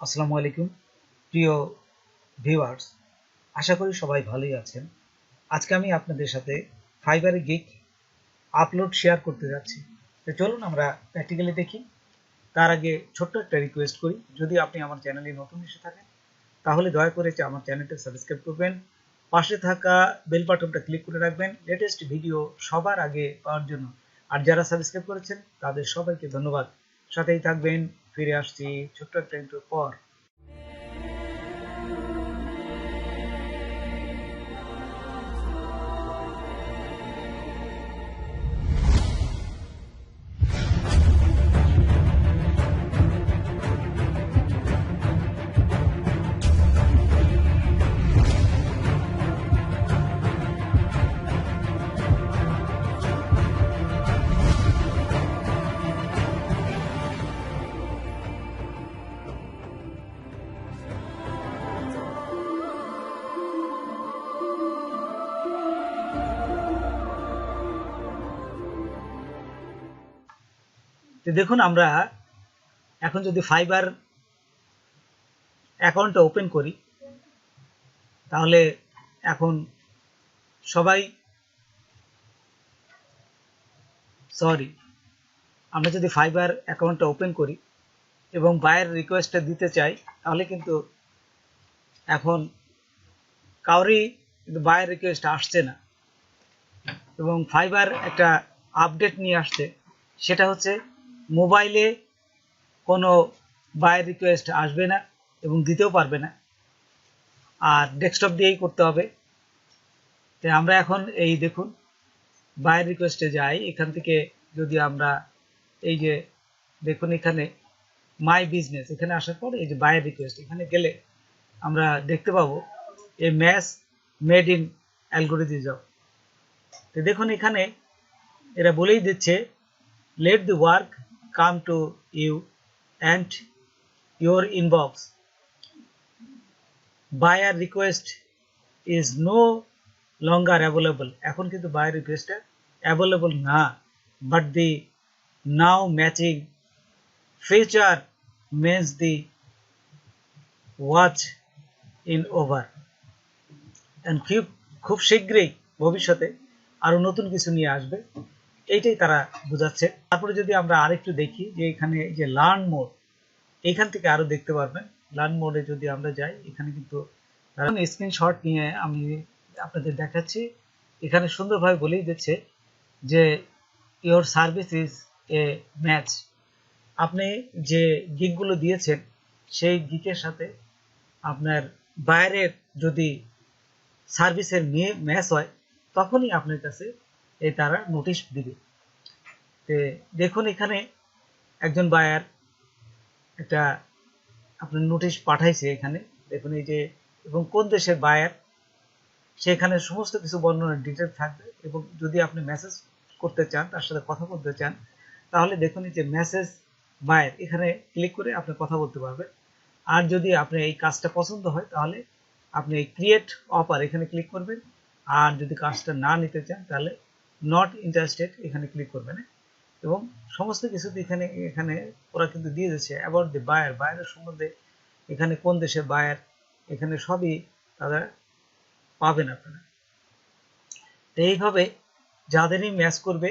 আসসালামু আলাইকুম প্রিয় ভিউয়ার্স, আশা করি সবাই ভালোই আছেন। আজকে আমি আপনাদের সাথে ফাইবারে গিগ আপলোড শেয়ার করতে যাচ্ছি। তো চলুন আমরা প্র্যাকটিক্যালি দেখি। তার আগে ছোট্ট একটা রিকোয়েস্ট করি, যদি আপনি আমার চ্যানেলে নতুন এসে থাকেন তাহলে দয়া করে আমার চ্যানেলটা সাবস্ক্রাইব করবেন, পাশে থাকা বেল বাটনটা ক্লিক করে রাখবেন লেটেস্ট ভিডিও সবার আগে পাওয়ার জন্য। আর যারা সাবস্ক্রাইব করেছেন তাদের সবাইকে ধন্যবাদ। সাথেই থাকবেন, ফিরে আসছি ছোট্ট একটা ইন্ট্রোর পর। তো দেখুন, আমরা এখন যদি ফাইবার অ্যাকাউন্টটা ওপেন করি তাহলে এখন সবাই আমরা যদি ফাইবার অ্যাকাউন্টটা ওপেন করি এবং বায়ার রিকোয়েস্টটা দিতে চাই তাহলে কিন্তু এখন কাউরই কিন্তু বায়ার রিকোয়েস্ট আসছে না। এবং ফাইবার একটা আপডেট নিয়ে আসছে, সেটা হচ্ছে মোবাইলে কোনো বায়ার রিকোয়েস্ট আসবে না এবং দিতেও পারবে না, আর ডেস্কটপ দিয়েই করতে হবে। তো আমরা এখন এই দেখুন বায়ার রিকোয়েস্টে যাই। এখান থেকে যদি আমরা এই যে দেখুন এখানে মাই বিজনেস, এখানে আসার পর এই যে বায়ার রিকোয়েস্ট, এখানে গেলে আমরা দেখতে পাবো এই ম্যাচ মেড ইন অ্যালগোরিদম। তো দেখুন এখানে এরা বলেই দিচ্ছে, let the work come to you and your inbox, buyer request is no longer available. এখন কিন্তু বায়ার রিকোয়েস্টটা অ্যাভেলেবল না, but the now matching feature means the watch in over. And খুব শীঘ্রই ভবিষ্যতে আরো নতুন কিছু নিয়ে আসবে, এইটাই তারা বোঝাচ্ছে। তারপরে যদি আমরা আরেকটু দেখি যে এখানে যে লার্ন মোড, এখান থেকে আরো দেখতে পারবেন। লার্ন মোডে যদি আমরা যাই, এখানে কিন্তু স্ক্রিনশট নিয়ে আমি আপনাদের দেখাচ্ছি। এখানে সুন্দরভাবে বলেই দিচ্ছে যে your service is a match. আপনি যে গিগগুলো দিয়েছেন সেই গিগের সাথে আপনার বায়ারের যদি সার্ভিসের ম্যাচ হয় তখনই আপনার কাছে এই তারা নোটিশ দিবে। দেখুন এখানে একজন বায়ার একটা আপনার নোটিশ পাঠাইছে। এখানে দেখুন এই যে, এবং কোন দেশের বায়ার, সেখানে সমস্ত কিছু বর্ণনা ডিটেল থাকবে। এবং যদি আপনি মেসেজ করতে চান, তার সাথে কথা বলতে চান, তাহলে দেখুন এই যে মেসেজ বায়ার, এখানে ক্লিক করে আপনি কথা বলতে পারবেন। আর যদি আপনার এই কাজটা পছন্দ হয় তাহলে আপনি এই ক্রিয়েট অফার এখানে ক্লিক করবেন। আর যদি কাজটা না নিতে চান তাহলে নট ইন্টারেস্টেড এখানে ক্লিক করবেন। এবং সমস্ত কিছু এখানে এখানে ওরা কিন্তু দিয়ে দিচ্ছে অ্যাবাউট দি বায়ার, বায়ারের সম্বন্ধে, এখানে কোন দেশের বায়ার, এখানে সবই তারা পাবেন আপনারা। তো এইভাবে যাদেরই ম্যাচ করবে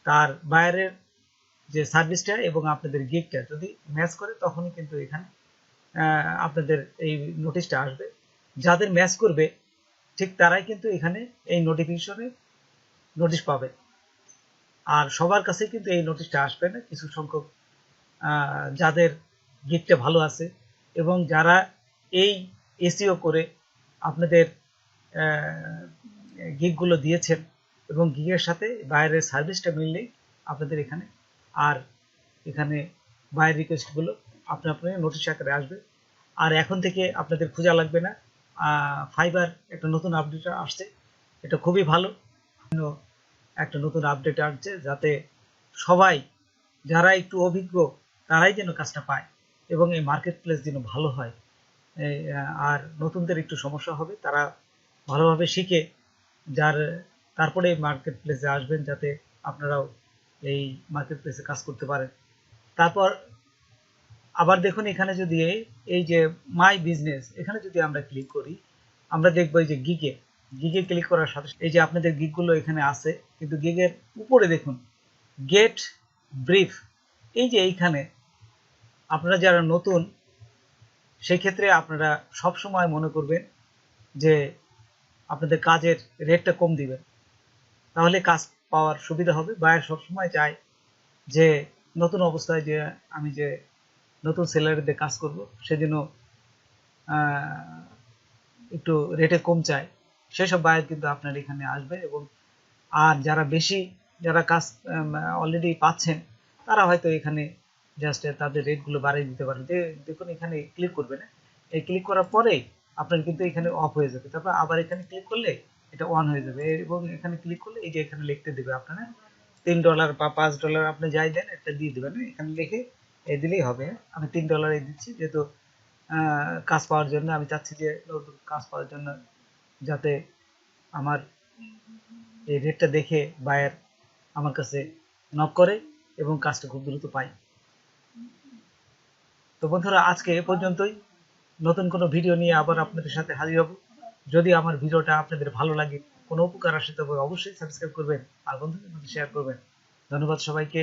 তার বায়ারের যে সার্ভিসটা এবং আপনাদের গিগটা যদি ম্যাচ করে তখনই কিন্তু এখানে আপনাদের এই নোটিশটা আসবে। যাদের ম্যাচ করবে ঠিক তারাই কিন্তু এখানে এই নোটিফিকেশনে নোটিশ পাবে। আর সবার কাছে কিন্তু এই নোটিশটা আসবে না। কিছু সংখ্যক যাদের গিগটা ভালো আছে এবং যারা এই এসইও করে আপনাদের গিগগুলো দিয়েছেন এবং গিগের সাথে বাইরের সার্ভিসটা মিললেই আপনাদের এখানে আর এখানে বায়ার রিকোয়েস্টগুলো আপনার নোটিশ আকারে আসবে। আর এখন থেকে আপনাদের খোঁজা লাগবে না। ফাইবার একটা নতুন আপডেট আসছে, এটা খুবই ভালো। একটা নতুন আপডেট আসছে যাতে সবাই যারা একটু অভিজ্ঞ তারাই যেন কাজটা পায় এবং এই মার্কেট প্লেস যেন ভালো হয়। আর নতুনদের একটু সমস্যা হবে, তারা ভালোভাবে শিখে তারপরে মার্কেট প্লেসে আসবেন, যাতে আপনারাও এই মার্কেট প্লেসে কাজ করতে পারেন। তারপর আবার দেখুন এখানে যদি এই যে মাই বিজনেস এখানে যদি আমরা ক্লিক করি, আমরা দেখবো এই যে গিগে ক্লিক করার সাথে এই যে আপনাদের গিগগুলো এখানে আছে, কিন্তু গিগের উপরে দেখুন গেট ব্রিফ, এই যে এইখানে আপনারা যারা নতুন সেই ক্ষেত্রে আপনারা সব সময় মনে করবেন যে আপনাদের কাজের রেটটা কম দিবেন, তাহলে কাজ পাওয়ার সুবিধা হবে। বায়ার সবসময় চায় যে নতুন অবস্থায় যে আমি যে নতুন স্যালারিতে কাজ করব সেজন্য একটু রেটে কম চায়, সেসব বায়ার কিন্তু আপনার এখানে আসবে। এবং আর যারা কাজ অলরেডি পাচ্ছেন তারা হয়তো এখানে জাস্ট তাদের রেটগুলো বাড়িয়ে দিতে পারেন। দেখুন এখানে ক্লিক করবেন, এই ক্লিক করার পরে আপনার কিন্তু এখানে অফ হয়ে যাবে, তারপর আবার এখানে ক্লিক করলে এটা অন হয়ে যাবে। এবং এখানে ক্লিক করলে এই যে এখানে লিখতে দেবে আপনারা $3 বা $5 আপনি যাই দেন এটা দিয়ে দেবেন, এখানে লিখে দিলেই হবে। আমি $3 দিচ্ছি, যেহেতু কাজ পাওয়ার জন্য আমি চাচ্ছি যে নতুন কাজ পাওয়ার জন্য যাতে আমার এই রেটটা দেখে বায়ার আমার কাছে নক করে এবং কাজটা খুব দ্রুত পাই। তো বন্ধুরা আজকে এ পর্যন্তই, নতুন কোনো ভিডিও নিয়ে আবার আপনাদের সাথে হাজির হব। যদি আমার ভিডিওটা আপনাদের ভালো লাগে, কোনো উপকার আসে তবে অবশ্যই সাবস্ক্রাইব করবেন আর বন্ধুদের মধ্যে শেয়ার করবেন। ধন্যবাদ সবাইকে।